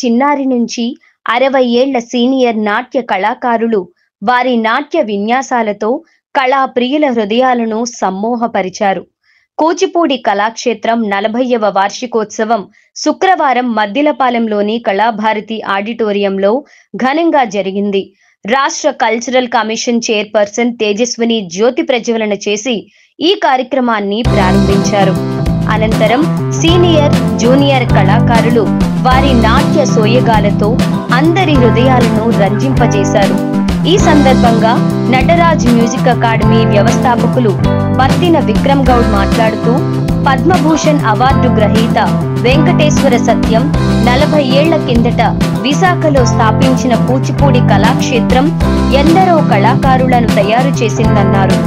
చిన్నారి నుంచి 60 ఏళ్ల సీనియర్ నాట్య కళాకారులు వారి నాట్య విన్యాసాలతో కళా ప్రియుల హృదయాలను సమ్మోహపరిచారు. కూచిపూడి కళాక్షేత్రం 40వ వార్షికోత్సవం శుక్రవారం మద్దిలపాలెంలోని కళాభారతి ఆడిటోరియంలో ఘనంగా జరిగింది. రాష్ట్ర కల్చరల్ కమిషన్ చైర్పర్సన్ తేజస్విని జ్యోతి ప్రజ్వలన చేసి ఈ కార్యక్రమాన్ని ప్రారంభించారు. అనంతరం సీనియర్, జూనియర్ కళాకారులు వారి నాట్య సోయగాలతో అందరి హృదయాలను రంజింపజేశారు. ఈ సందర్భంగా నటరాజ్ మ్యూజిక్ అకాడమీ వ్యవస్థాపకులు బత్తిన విక్రమ్ గౌడ్ మాట్లాడుతూ, పద్మభూషణ్ అవార్డు గ్రహీత వెంకటేశ్వర సత్యం 40 ఏళ్ల కిందట విశాఖలో స్థాపించిన కూచిపూడి కళాక్షేత్రం ఎందరో కళాకారులను తయారు చేసిందన్నారు.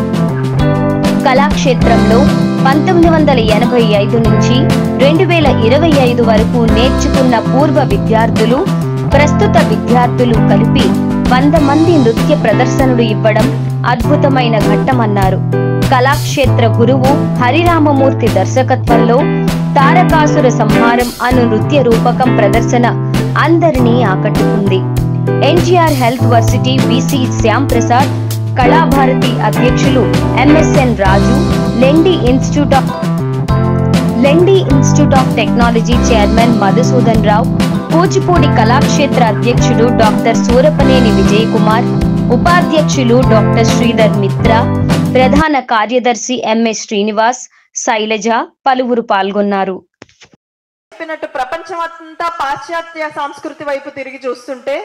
కళాక్షేత్రంలో 1985 నుంచి 2025 వరకు నేర్చుకున్న పూర్వ విద్యార్థులు, ప్రస్తుత విద్యార్థులు కలిపి 100 మంది నృత్య ప్రదర్శనలు ఇవ్వడం అద్భుతమైన ఘట్టమన్నారు. కళాక్షేత్ర గురువు హరిరామమూర్తి దర్శకత్వంలో తారకాసుర సంహారం అను నృత్య రూపకం ప్రదర్శన అందరినీ ఆకట్టుకుంది. NTR health varsity VC Shyam Prasad, Kalabharati అధ్యక్షులు M S N Raju, Lendi institute of technology chairman Madhusudan Rao, Kuchipudi Kalakshetra అధ్యక్షుడు డాక్టర్ సూరపనేని విజయ్ కుమార్, ఉపాధ్యక్షులు డాక్టర్ శ్రీధర్ మిత్రా, ప్రధాన కార్యదర్శి ఎంఎస్ శ్రీనివాస్, శైలజ పలువురు పాల్గొన్నారు. ప్రపంచమంతా పాశ్చాత్య సంస్కృతి వైపు తిరిగి చూస్తుంటే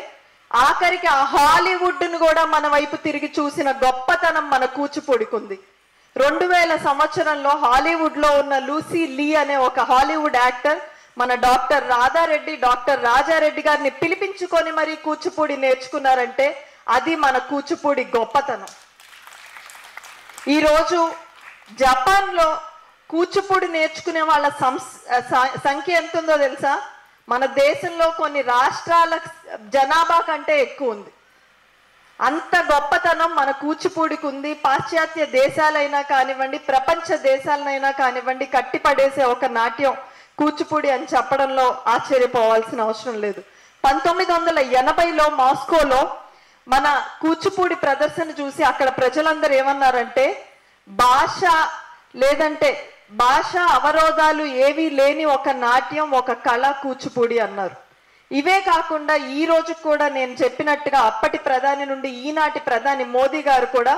ఆఖరికి ఆ హాలీవుడ్ ను కూడా మన వైపు తిరిగి చూసిన గొప్పతనం మన కూచిపూడికుంది. 2000 సంవత్సరంలో హాలీవుడ్ లో ఉన్న లూసీ లీ అనే ఒక హాలీవుడ్ యాక్టర్ మన డాక్టర్ రాధారెడ్డి, డాక్టర్ రాజారెడ్డి గారిని పిలిపించుకొని మరీ కూచిపూడి నేర్చుకున్నారంటే అది మన కూచిపూడి గొప్పతనం. ఈరోజు జపాన్ లో కూచిపూడి నేర్చుకునే వాళ్ళ సంఖ్య ఎంత ఉందో తెలుసా? మన దేశంలో కొన్ని రాష్ట్రాల జనాభా కంటే ఎక్కువ ఉంది. అంత గొప్పతనం మన కూచిపూడికి ఉంది. పాశ్చాత్య దేశాలైనా కానివ్వండి, ప్రపంచ దేశాలైనా కానివ్వండి, కట్టిపడేసే ఒక నాట్యం కూచిపూడి అని చెప్పడంలో ఆశ్చర్యపోవాల్సిన అవసరం లేదు. 1980లో మాస్కోలో మన కూచిపూడి ప్రదర్శన చూసి అక్కడ ప్రజలందరూ ఏమన్నారంటే, భాష అవరోధాలు ఏవీ లేని ఒక నాట్యం, ఒక కళ కూచిపూడి అన్నారు. ఇవే కాకుండా ఈ రోజు కూడా నేను చెప్పినట్టుగా అప్పటి ప్రధాని నుండి ఈనాటి ప్రధాని మోదీ గారు కూడా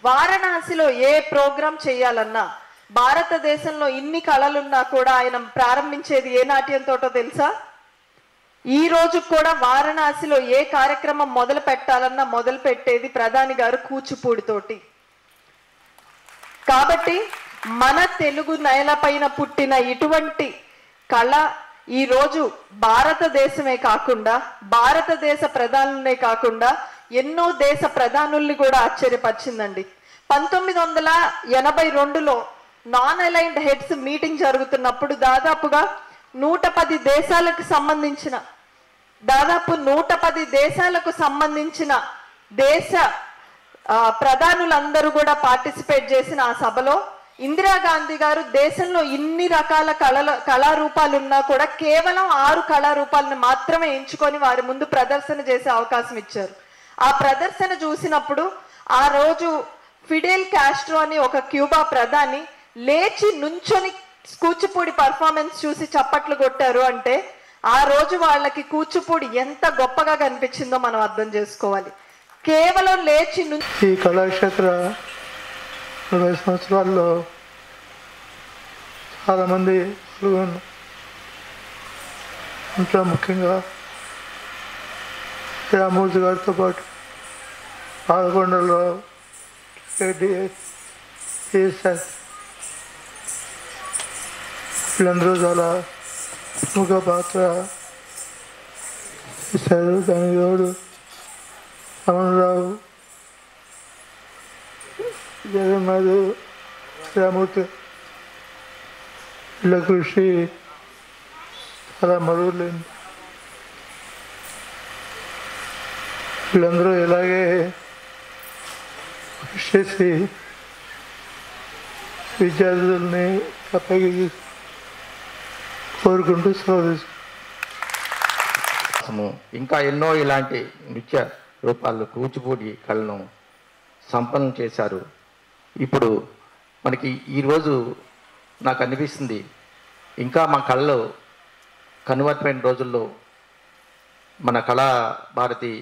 వారణాసిలో ఏ ప్రోగ్రాం చేయాలన్నా, భారతదేశంలో ఇన్ని కళలున్నా కూడా ఆయన ప్రారంభించేది ఏ నాట్యంతోటో తెలుసా? ఈ రోజు కూడా వారణాసిలో ఏ కార్యక్రమం మొదలు పెట్టాలన్నా మొదలు పెట్టేది ప్రధాని గారు కూచిపూడితోటి. కాబట్టి మన తెలుగు నేలపైన పుట్టిన ఇటువంటి కళ ఈ రోజు భారతదేశమే కాకుండా, భారతదేశ ప్రధానులనే కాకుండా ఎన్నో దేశ ప్రధానుల్ని కూడా ఆశ్చర్యపరిచిందండి. 1982లో నాన్ అలైన్డ్ హెడ్స్ మీటింగ్ జరుగుతున్నప్పుడు దాదాపుగా 110 దేశాలకు సంబంధించిన దేశ ప్రధానులందరూ కూడా పార్టిసిపేట్ చేసిన ఆ సభలో ఇందిరాగాంధీ గారు దేశంలో ఇన్ని రకాల కళారూపాలు ఉన్నా కూడా కేవలం 6 కళారూపాలను మాత్రమే ఎంచుకొని వారి ముందు ప్రదర్శన చేసే అవకాశం ఇచ్చారు. ఆ ప్రదర్శన చూసినప్పుడు ఆ రోజు ఫిడెల్ కాస్ట్రో అని ఒక క్యూబా ప్రధాని లేచి నుంచొని కూచిపూడి పర్ఫార్మెన్స్ చూసి చప్పట్లు కొట్టారు అంటే ఆ రోజు వాళ్ళకి కూచిపూడి ఎంత గొప్పగా కనిపించిందో మనం అర్థం చేసుకోవాలి. కేవలం లేచి ఈ కళాక్షేత్ర 20 సంవత్సరాల్లో చాలామంది ఇంట్లో ముఖ్యంగా రామూర్తి గారితో పాటు పాల్గొండలో వీళ్ళందరూ చాలా ప్రముఖ పాత్ర ఇస్తారు. దానికి తోడు రమణరావు, జగన్నాథ్, శ్రీరామూర్తి వీళ్ళ కృషి చాలా మరువలేంది. వీళ్ళందరూ ఇలాగే కృషి చేసి విద్యార్థుల్ని తప్పకి కోరుకుంటూ సెలవు. ఇంకా ఎన్నో ఇలాంటి నృత్య రూపాల్లో కూచిపూడి కళను సంపన్నం చేశారు. ఇప్పుడు మనకి ఈరోజు నాకు అనిపిస్తుంది ఇంకా మా కళలో కనుమరుగైన రోజుల్లో మన కళా భారతి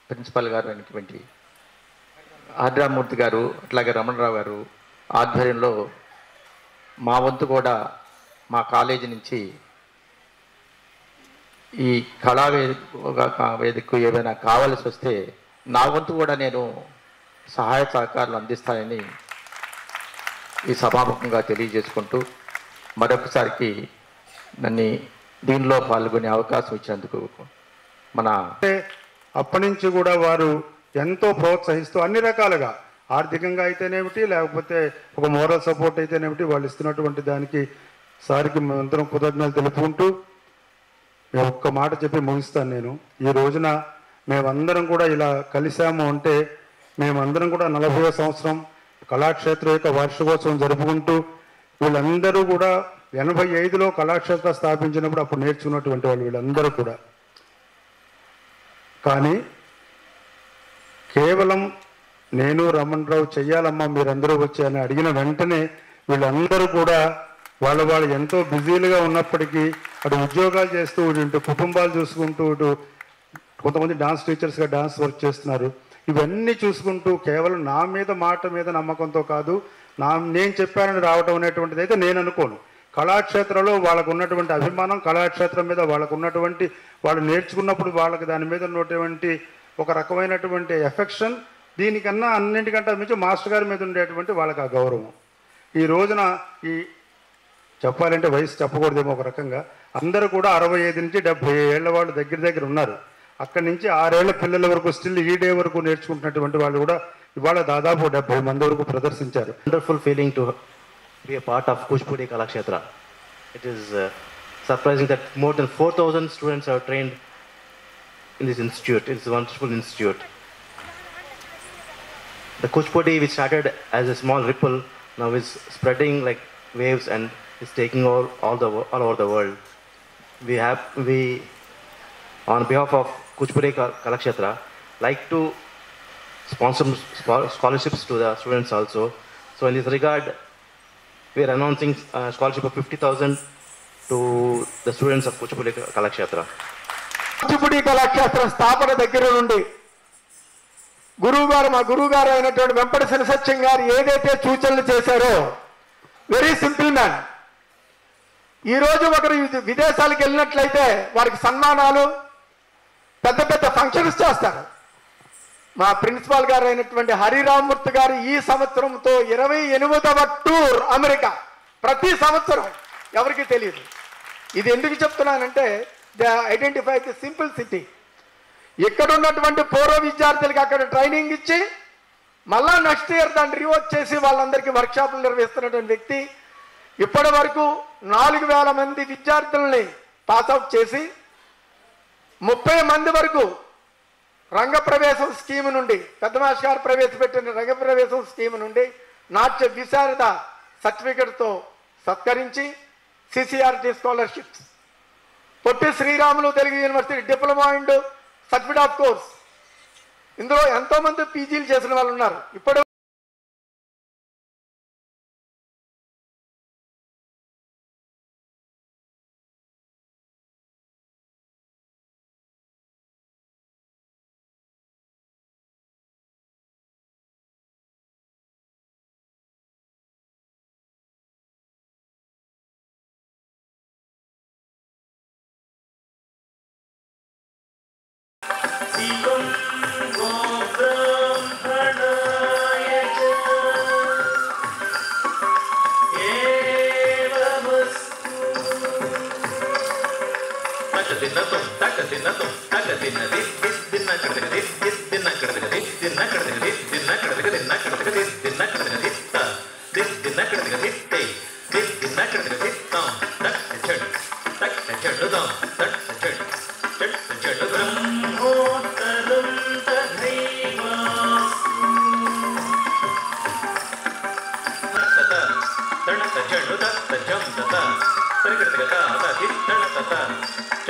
ప్రిన్సిపల్ గారు అయినటువంటి ఆర్ద్రామూర్తి గారు అట్లాగే రమణరావు గారు ఆధ్వర్యంలో మా వంతు కూడా మా కాలేజీ నుంచి ఈ కళా వేదికకు ఏమైనా కావాల్సి వస్తే నా వంతు కూడా నేను సహాయ సహకారాలు అందిస్తానని ఈ సభాముఖంగా తెలియజేసుకుంటూ మరొకసారికి నన్ను దీనిలో పాల్గొనే అవకాశం ఇచ్చినందుకు అప్పటి నుంచి కూడా వారు ఎంతో ప్రోత్సహిస్తూ అన్ని రకాలుగా ఆర్థికంగా అయితేనేమిటి, లేకపోతే ఒక మోరల్ సపోర్ట్ అయితేనేమిటి, వాళ్ళు ఇస్తున్నటువంటి దానికి సారికి అందరం కృతజ్ఞతలు తెలుపుకుంటూ ఒక్క మాట చెప్పి ముగిస్తాను. నేను ఈ రోజున మేమందరం కూడా ఇలా కలిసాము అంటే మేమందరం కూడా 40వ సంవత్సరం కళాక్షేత్రం యొక్క వార్షికోత్సవం జరుపుకుంటూ వీళ్ళందరూ కూడా 85లో కళాక్షేత్రం స్థాపించినప్పుడు అప్పుడు నేర్చుకున్నటువంటి వాళ్ళు వీళ్ళందరూ కూడా. కానీ కేవలం నేను రమణరావు చెయ్యాలమ్మా మీరందరూ వచ్చి అని అడిగిన వెంటనే వీళ్ళందరూ కూడా వాళ్ళు ఎంతో బిజీలుగా ఉన్నప్పటికీ అటు ఉద్యోగాలు చేస్తూ ఇటు కుటుంబాలు చూసుకుంటూ ఇటు కొంతమంది డాన్స్ టీచర్స్గా డాన్స్ వర్క్ చేస్తున్నారు. ఇవన్నీ చూసుకుంటూ కేవలం నా మీద మాట మీద నమ్మకంతో కాదు, నేను చెప్పానని రావటం అనేటువంటిది అయితే నేను అనుకోను. కళాక్షేత్రంలో వాళ్ళకు ఉన్నటువంటి అభిమానం, కళాక్షేత్రం మీద వాళ్ళకు ఉన్నటువంటి వాళ్ళు నేర్చుకున్నప్పుడు వాళ్ళకి దాని మీద ఉన్నటువంటి ఒక రకమైనటువంటి ఎఫెక్షన్, దీనికన్నా అన్నింటికంటే మించి మాస్టర్ గారి మీద ఉండేటువంటి వాళ్ళకి ఆ గౌరవం. ఈ రోజున ఈ చెప్పాలంటే వయసు చెప్పకూడదేమో ఒక రకంగా అందరూ కూడా 65 నుంచి 70 ఏళ్ల వాళ్ళు దగ్గర ఉన్నారు. అక్కడి నుంచి 6 ఏళ్ల పిల్లల వరకు స్టిల్ ఈ డే వరకు నేర్చుకుంటున్నటువంటి వాళ్ళు కూడా ఇవాళ దాదాపు 70 మంది వరకు ప్రదర్శించారు. Wonderful feeling to be a part of Kuchipudi Kalakshetra. It is surprising that more than 4,000 students are trained in this institute. It's a wonderful institute. The Kuchipudi, which started as a small ripple, now is spreading like waves and is taking all over the world. We on behalf of Kuchipudi Kalakshetra like to sponsor scholarships to the students also. So in this regard, we are announcing a scholarship of 50,000 to the students of Kuchipudi Kalakshetra. Kuchipudi Kalakshetram స్థాపన దగ్గర నుండి మా గురువు గారు అయినటువంటి వెంపటి శనిసత్యం గారు ఏదైతే సూచనలు చేశారో, వెరీ సింపుల్ మ్యాన్. ఈరోజు ఒకరు విదేశాలకు వెళ్ళినట్లయితే వారికి సన్మానాలు, పెద్ద పెద్ద ఫంక్షన్స్ చేస్తారు. మా ప్రిన్సిపాల్ గారు అయినటువంటి హరిరామూర్తి గారు ఈ సంవత్సరంతో 28వ టూర్ అమెరికా. ప్రతి సంవత్సరం ఎవరికి తెలియదు. ఇది ఎందుకు చెప్తున్నానంటే they identify the simple city. ఇక్కడ ఉన్నటువంటి పూర్వ విద్యార్థులకి అక్కడ ట్రైనింగ్ ఇచ్చి మళ్ళా నెక్స్ట్ ఇయర్ దాన్ని రివర్క్ చేసి వాళ్ళందరికీ వర్క్షాపులు నిర్వహిస్తున్నటువంటి వ్యక్తి. ఇప్పటి వరకు 4,000 మంది విద్యార్థుల్ని పాస్అవుట్ చేసి 30 మంది వరకు రంగప్రవేశం స్కీమ్ నుండి, పెద్ద మాస్టర్ గారు ప్రవేశపెట్టిన రంగప్రవేశం స్కీమ్ నుండి నాట్య విశారద సర్టిఫికెట్తో సత్కరించి CCRT scholarships, Potti Sriramulu Telugu university diploma and certificate of course, ఇందులో ఎంతోమంది పీజీలు చేసిన వాళ్ళు ఉన్నారు. ఇప్పుడు Tata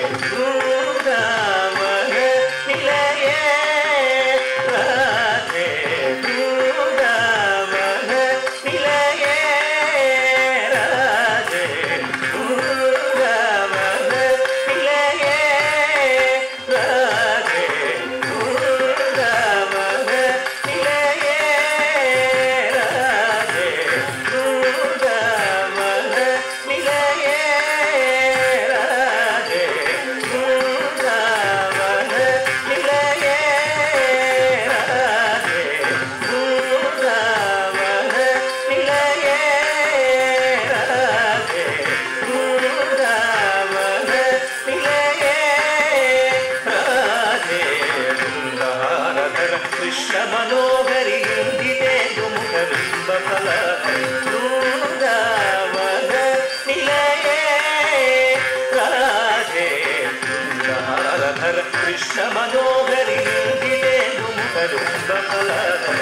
ధర కృష్ణ మనోహరి నిందిదేను ముఖరుంగ ఫలధర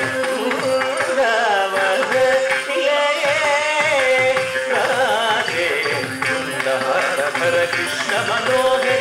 ధర కృష్ణ మనోహరి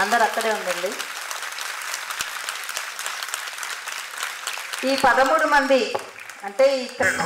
అందరు అక్కడే ఉండండి. ఈ 13 మంది అంటే Get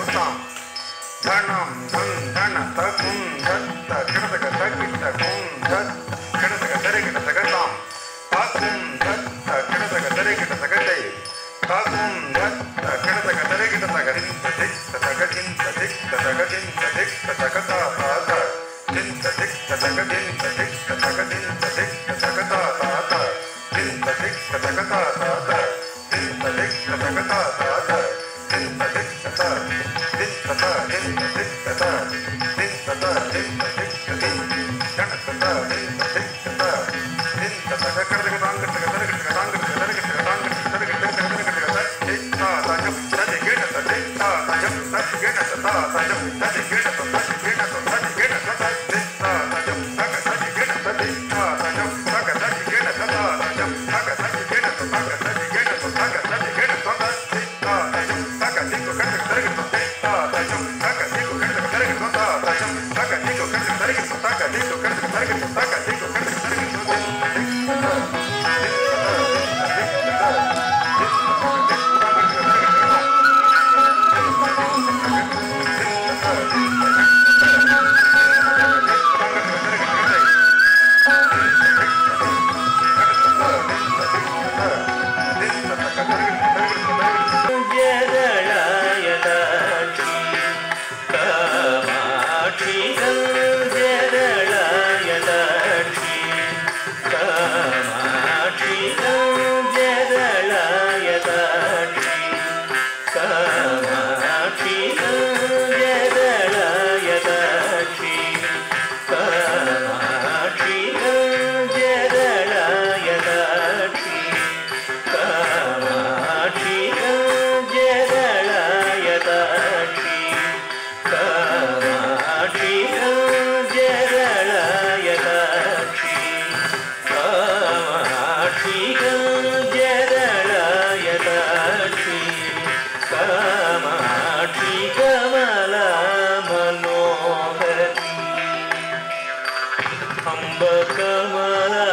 అంబకమలా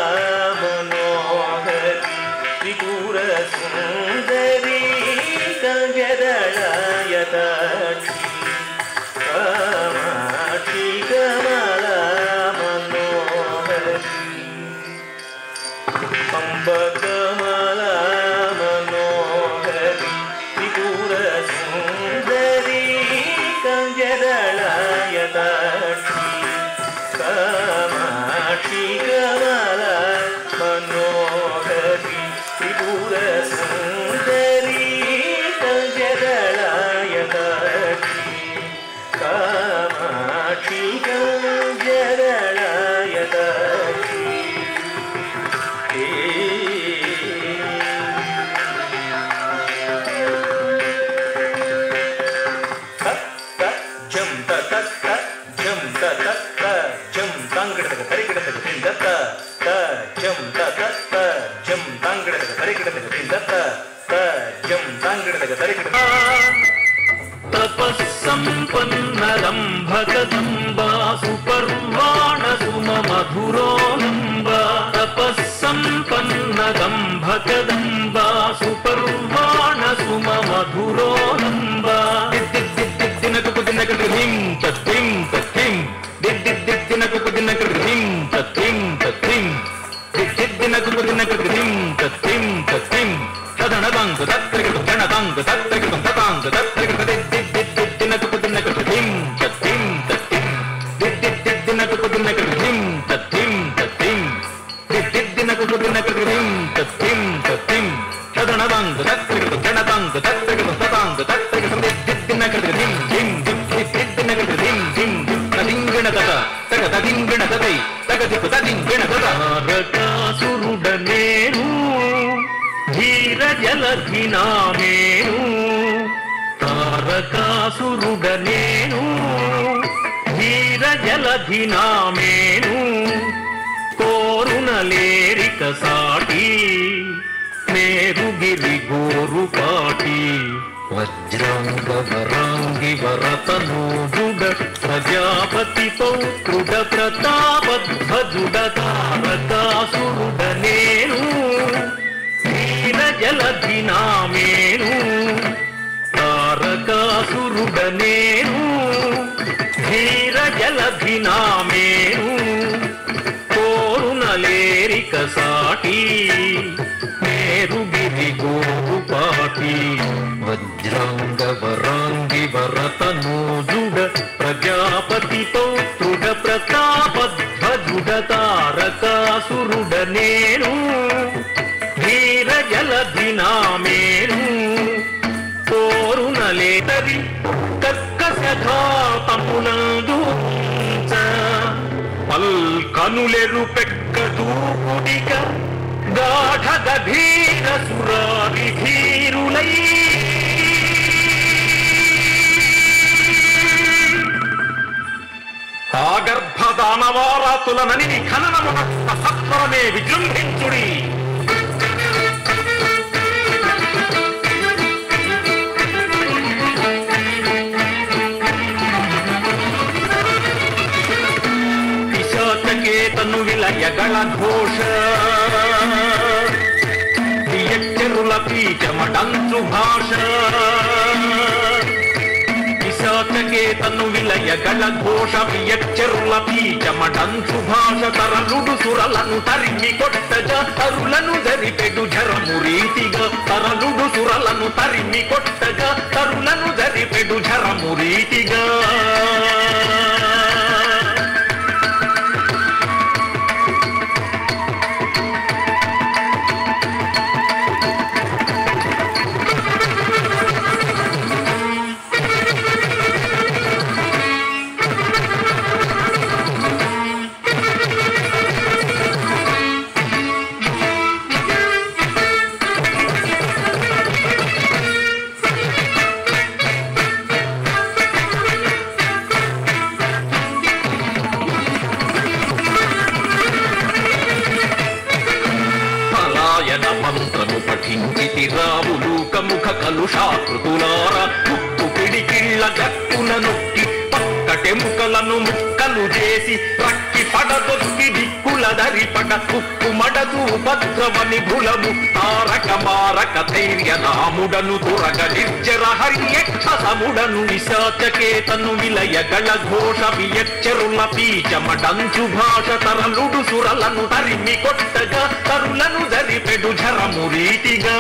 మనోహరి త్రిపుర సుందరి కంజదళాయతాక్షి కామాక్షి కమలా మనోహరి అంబకమలా మనోహరి త్రిపుర సుందరి కంజదళాయతాక్షి కామాక్షి కమలా మనోహరి త్రిపుర సుందరి కంజదళాయతాక్షి కామాక్షి కంజదళాయతాక్షి తపస్సంపన్నరంభకదంబా సుపర్వాణ సుమ మధురోనంబా తపస్సంపన్నదంభకదంబా సుపర్వాణ సుమ మధురోనంబా దినకు దినకు హిం తత్తిం తత్తిం దినకు దినకు హిం తత్తిం తత్తిం దినకు దినకు హిం తత్తిం తత్తిం తదనదంగ తత్రిక గణదంగ తత్రిక తతాంగ తత్రిక దినకు దినకు హిం తత్తిం తత్తిం దినకు దినకు హిం తత్తిం తత్తిం దినకు దినకు హిం తత్తిం తత్తిం తదనదంగ తత్రిక గణదంగ తత్రిక తతాంగ తత్రిక దినకు హిం హిం దినకు హిం హిం తదింగణ తత తగ తదింగణ తదై తగ దిపు తదింగణ తత రకాసురుడనేను ధీర జలధినామేను తారకాసురుడనేను ధీర జలధినామేను కోరునలేరిక సాటి మేరుగిరి గోరుపాటి వజ్రాంగ వరాంగి వరతనోజుడ ప్రజాపతి పౌత్రుడ ప్రతాపధ్వజుడ తారకాసురుడనేను ధీర జలధినామేను తారకాసురుడనేను ధీర జలధినామేను కోరునలేరిక సాటి మేరుగిరి గోరుపాటి వజ్రాంగ వరాంగి వరతనోజుడ ప్రజాపతి పౌత్రుడ ప్రతాపధ్వజుడ తారకాసురుడనేను ధీర జలధినామేను కోరునలేతరి కర్కశఘాతమునందు పల్కనులెరు పెక్కదూపుడిక గాఢ గభీర సురారి ధీరులై ఆగర్భదానవారాతులనని ఖననమున సత్వరమే విజృంభించుడి పిశాచకేతను విలయగళ ఘోష వియచ్చరుల పీచమటంచు భాష పిశాచకేతను విలయగళ ఘోష వియచ్చరుల పీచమటంచు భాష తరలుడు సురలను తరిమి కొట్టగా తరులను జరిపెడు ఝరము రీతిగా తరలుడు సురలను తరిమి కొట్టగా తరులను జరిపెడు ఝరము రీతిగా మంత్రము పఠించితి రావులూక ముఖ కలుషాకృతులార ముక్కు పిడికిళ్ళ గట్టున నొక్కి పక్కటెముకలను ముక్కలు చేసి రక్కి పడ పడదొక్కి దిక్కుల దరిపడ కుక్కుమడదు ఉపద్రవ నిభులము తారక మారక ధైర్య నాముడను దురగ నిర్జర హర్యక్షసముడను నిశాచకేతను విలయ గళ ఘోష వియచ్చరుల పీచమడంచు భాష తరలుడు సురలను తరిమి కొట్టగా తరులను జరిపెడు ఝరము రీతిగా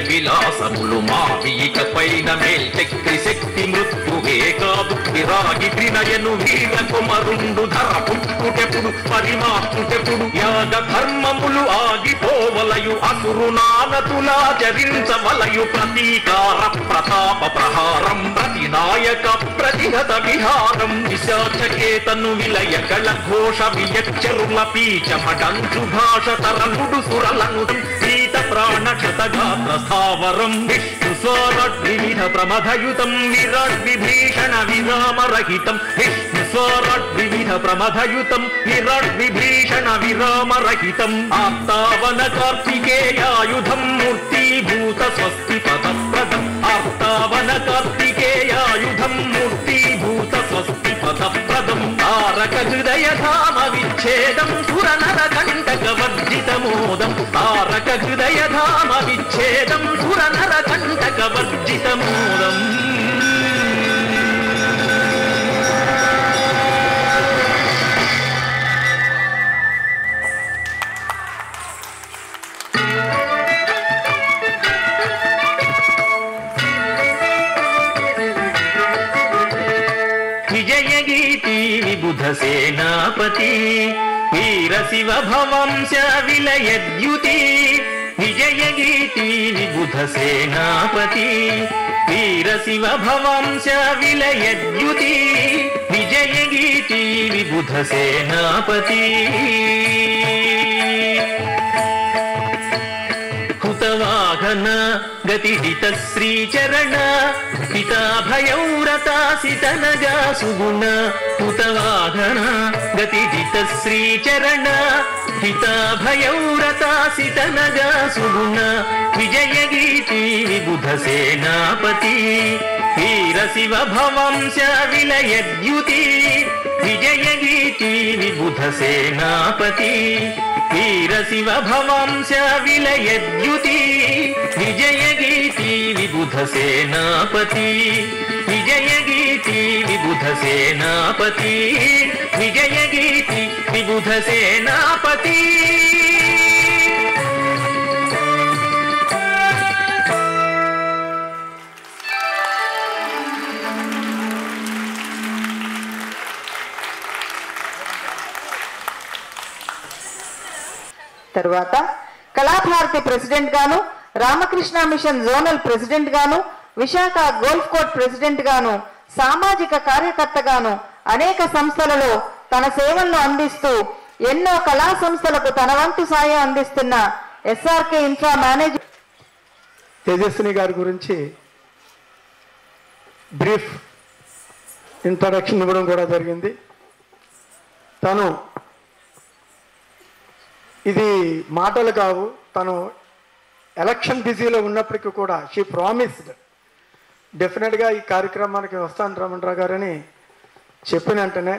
విలాసములు మావిక పైన మేల్చక్రి శక్తి మృత్యువే కాదు విరాగి త్రినయను వీర కుమరుండు ధర పుట్టుటెప్పుడు పరిమాట్టుటెప్పుడు యాగ ధర్మములు ఆగిపోవలయు అసురు నానతులాచరించవలయు ప్రతీకార ప్రతాప ప్రహారం ప్రతినాయక ప్రతిహత విహారం నిశాచకేతను విలయ గళ ఘోష వియచ్చరుల పీచమడంచు భాష తరలుడు సురలను సీత ప్రాణ క్షతగాత్ర స్థావరం విష్ణు స్వరద్వివిధ ప్రమథయుతం విరాడ్విభీషణ విరామరహితం విష్ణు స్వరద్వివిధ ప్రమథయుతం విరాడ్విభీషణ విరామరహితం ఆప్తావన కార్తికేయాయుధం మూర్తిభూత స్వస్తి పదప్రదం ఆప్తావన కార్తికేయాయుధం మూర్తిభూత స్వస్తి పదప్రదం తారక హృదయ ధామ విచ్ఛేదం సురనర కంటక వర్జితమోదం తారక హృదయ ధామ విచ్ఛేదం సురనర కంటక వర్జితమోదం విజయగీతి విబుధ సేనాపతి వీర శివ భవంశ విలయద్యుతి విజయగీతి విబుధ సేనాపతి వీర శివ భవంశ విలయద్యుతి విజయగీతి విబుధ సేనాపతి హుతవాహన గతిహిత శ్రీచరణ పితాభయౌరతాసితనగా సుగుణ హుతవాహన గతిహిత శ్రీచరణ పితాభయౌరతాసితనగా సుగుణ విజయగీతి విబుధ సేనాపతి వీర శివ భవంశ విలయద్యుతి విజయగీతి విబుధ సేనాపతి వీర శివ భవంశ విలయద్యుతి విజయగీతి విబుధ సేనాపతి విజయగీతి విబుధ సేనాపతి విజయగీతి విబుధ సేనాపతి తరువాత కళాభారతి ప్రెసిడెంట్ గాను రామకృష్ణ మిషన్ జోనల్ ప్రెసిడెంట్ గాను విశాఖ గోల్ఫ్ కోర్ట్ ప్రెసిడెంట్ గాను సామాజిక కార్యకర్తగాను అనేక సంస్థలలో తన సేవలను అందిస్తూ ఎన్నో కళా సంస్థలకు తన వంతు సాయం అందిస్తున్న ఎస్ఆర్కే ఇన్ఫ్రా మేనేజర్ తేజస్విని గారి గురించి బ్రీఫ్ ఇంట్రడక్షన్ ఇవ్వడం కూడా జరిగింది. తను ఇది మాటలు కావు, తను ఎలక్షన్ బిజీలో ఉన్నప్పటికీ కూడా షీ ప్రామిస్డ్ డెఫినెట్గా ఈ కార్యక్రమానికి వస్తాను రమణరావు గారని చెప్పిన వెంటనే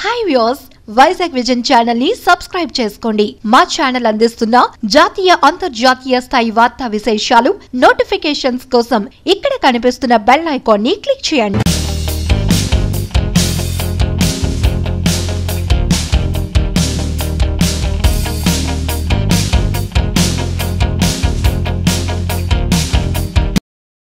hi viewers, Vizag vision channel ని సబ్స్క్రైబ్ చేసుకోండి. మా ఛానల్ అందిస్తున్న జాతీయ అంతర్జాతీయ స్థాయి వార్తా విశేషాలు నోటిఫికేషన్స్ కోసం ఇక్కడ కనిపిస్తున్న బెల్ ఐకాన్ ని క్లిక్ చేయండి.